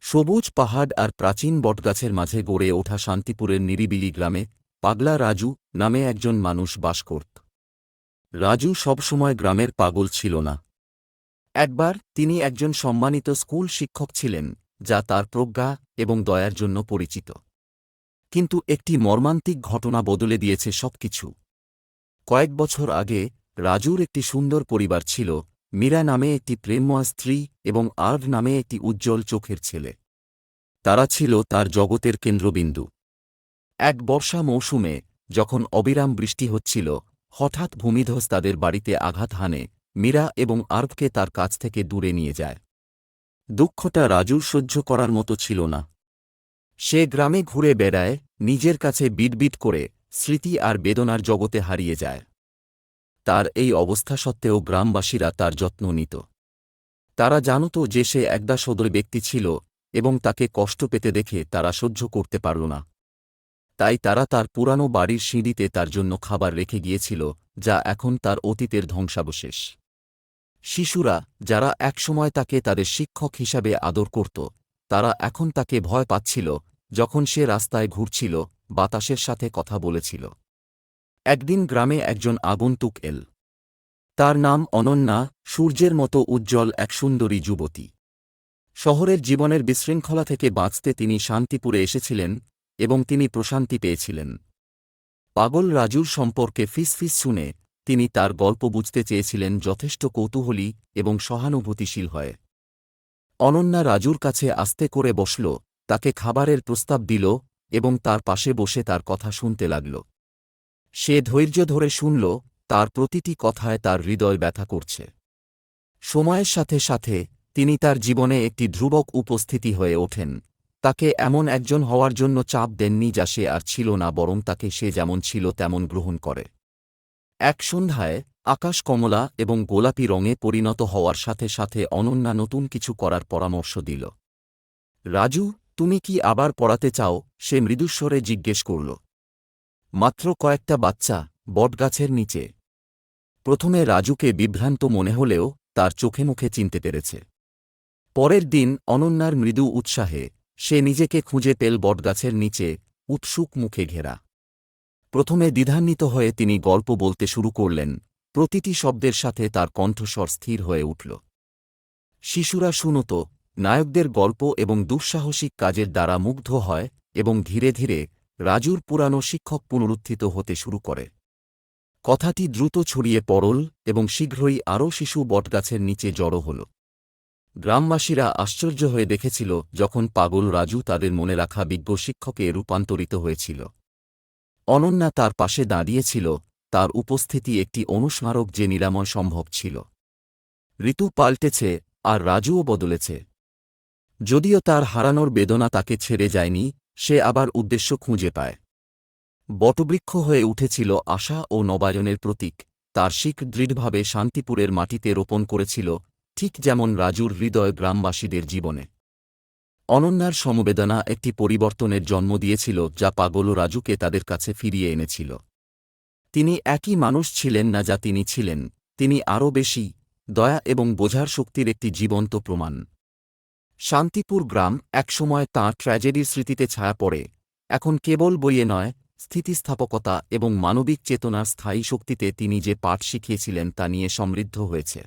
সবুজ পাহাড় আর প্রাচীন বটগাছের মাঝে গড়ে ওঠা শান্তিপুরের নিরিবিলি গ্রামে পাগলা রাজু নামে একজন মানুষ বাস করত। রাজু সবসময় গ্রামের পাগল ছিল না। একবার তিনি একজন সম্মানিত স্কুল শিক্ষক ছিলেন, যা তার প্রজ্ঞা এবং দয়ার জন্য পরিচিত। কিন্তু একটি মর্মান্তিক ঘটনা বদলে দিয়েছে সবকিছু। কয়েক বছর আগে রাজুর একটি সুন্দর পরিবার ছিল। মীরা নামে একটি প্রেমময় স্ত্রী এবং আর্ভ নামে একটি উজ্জ্বল চোখের ছেলে। তারা ছিল তার জগতের কেন্দ্রবিন্দু। এক বর্ষা মৌসুমে, যখন অবিরাম বৃষ্টি হচ্ছিল, হঠাৎ ভূমিধস তাদের বাড়িতে আঘাত হানে। মীরা এবং আর্ভকে তার কাছ থেকে দূরে নিয়ে যায়। দুঃখটা রাজুর সহ্য করার মতো ছিল না। সে গ্রামে ঘুরে বেড়ায়, নিজের কাছে বিটবিট করে, স্মৃতি আর বেদনার জগতে হারিয়ে যায়। তার এই অবস্থা সত্ত্বেও গ্রামবাসীরা তার যত্ন নিত। তারা জানত যে সে একদাসোদয় ব্যক্তি ছিল এবং তাকে কষ্ট পেতে দেখে তারা সহ্য করতে পারল না। তাই তারা তার পুরানো বাড়ির সিঁড়িতে তার জন্য খাবার রেখে গিয়েছিল, যা এখন তার অতীতের ধ্বংসাবশেষ। শিশুরা, যারা একসময় তাকে তাদের শিক্ষক হিসাবে আদর করত, তারা এখন তাকে ভয় পাচ্ছিল যখন সে রাস্তায় ঘুরছিল, বাতাসের সাথে কথা বলেছিল। একদিন গ্রামে একজন আগন্তুক এল। তার নাম অনন্যা, সূর্যের মতো উজ্জ্বল এক সুন্দরী যুবতী। শহরের জীবনের বিশৃঙ্খলা থেকে বাঁচতে তিনি শান্তিপুরে এসেছিলেন এবং তিনি প্রশান্তি পেয়েছিলেন। পাগল রাজুর সম্পর্কে ফিসফিস শুনে তিনি তার গল্প বুঝতে চেয়েছিলেন যথেষ্ট কৌতূহলী এবং সহানুভূতিশীল হয়। অনন্যা রাজুর কাছে আস্তে করে বসল, তাকে খাবারের প্রস্তাব দিল এবং তার পাশে বসে তার কথা শুনতে লাগল। সে ধৈর্য ধরে শুনল, তার প্রতিটি কথায় তার হৃদয় ব্যথা করছে। সময়ের সাথে সাথে তিনি তার জীবনে একটি ধ্রুবক উপস্থিতি হয়ে ওঠেন। তাকে এমন একজন হওয়ার জন্য চাপ দেননি যা সে আর ছিল না, বরং তাকে সে যেমন ছিল তেমন গ্রহণ করে। এক সন্ধ্যায় আকাশ কমলা এবং গোলাপি রঙে পরিণত হওয়ার সাথে সাথে অনন্যা নতুন কিছু করার পরামর্শ দিল। রাজু, তুমি কি আবার পড়াতে চাও? সে মৃদুস্বরে জিজ্ঞেস করল। মাত্র কয়েকটা বাচ্চা, বটগাছের নিচে। প্রথমে রাজুকে বিভ্রান্ত মনে হলেও তার চোখে মুখে চিনতে পেরেছে। পরের দিন অনন্যার মৃদু উৎসাহে সে নিজেকে খুঁজে পেল বটগাছের নিচে, উৎসুক মুখে ঘেরা। প্রথমে দ্বিধান্বিত হয়ে তিনি গল্প বলতে শুরু করলেন। প্রতিটি শব্দের সাথে তার কণ্ঠস্বর স্থির হয়ে উঠল। শিশুরা শুনত, নায়কদের গল্প এবং দুঃসাহসিক কাজের দ্বারা মুগ্ধ হয় এবং ধীরে ধীরে রাজুর পুরানো শিক্ষক পুনরুত্থিত হতে শুরু করে। কথাটি দ্রুত ছড়িয়ে পড়ল এবং শীঘ্রই আরও শিশু বটগাছের নিচে জড়ো হল। গ্রামবাসীরা আশ্চর্য হয়ে দেখেছিল যখন পাগল রাজু তাদের মনে রাখা বিজ্ঞ শিক্ষকে রূপান্তরিত হয়েছিল। অনন্যা তার পাশে দাঁড়িয়েছিল, তার উপস্থিতি একটি অনুস্মারক যে নিরাময় সম্ভব ছিল। ঋতু পাল্টেছে আর রাজুও বদলেছে। যদিও তার হারানোর বেদনা তাকে ছেড়ে যায়নি, সে আবার উদ্দেশ্য খুঁজে পায়। বটবৃক্ষ হয়ে উঠেছিল আশা ও নবায়নের প্রতীক। তার শিক দৃঢ়ভাবে শান্তিপুরের মাটিতে রোপণ করেছিল, ঠিক যেমন রাজুর হৃদয় গ্রামবাসীদের জীবনে। অনন্যার সমবেদনা একটি পরিবর্তনের জন্ম দিয়েছিল যা পাগল রাজুকে তাদের কাছে ফিরিয়ে এনেছিল। তিনি একই মানুষ ছিলেন না যা তিনি ছিলেন, তিনি আরও বেশি দয়া এবং বোঝার শক্তির একটি জীবন্ত প্রমাণ। শান্তিপুর গ্রাম একসময় তাঁর ট্র্যাজেডির স্মৃতিতে ছায়া পড়ে, এখন কেবল বইয়ে নয়, স্থিতিস্থাপকতা এবং মানবিক চেতনার স্থায়ী শক্তিতে তিনি যে পাঠ শিখিয়েছিলেন তা নিয়ে সমৃদ্ধ হয়েছে।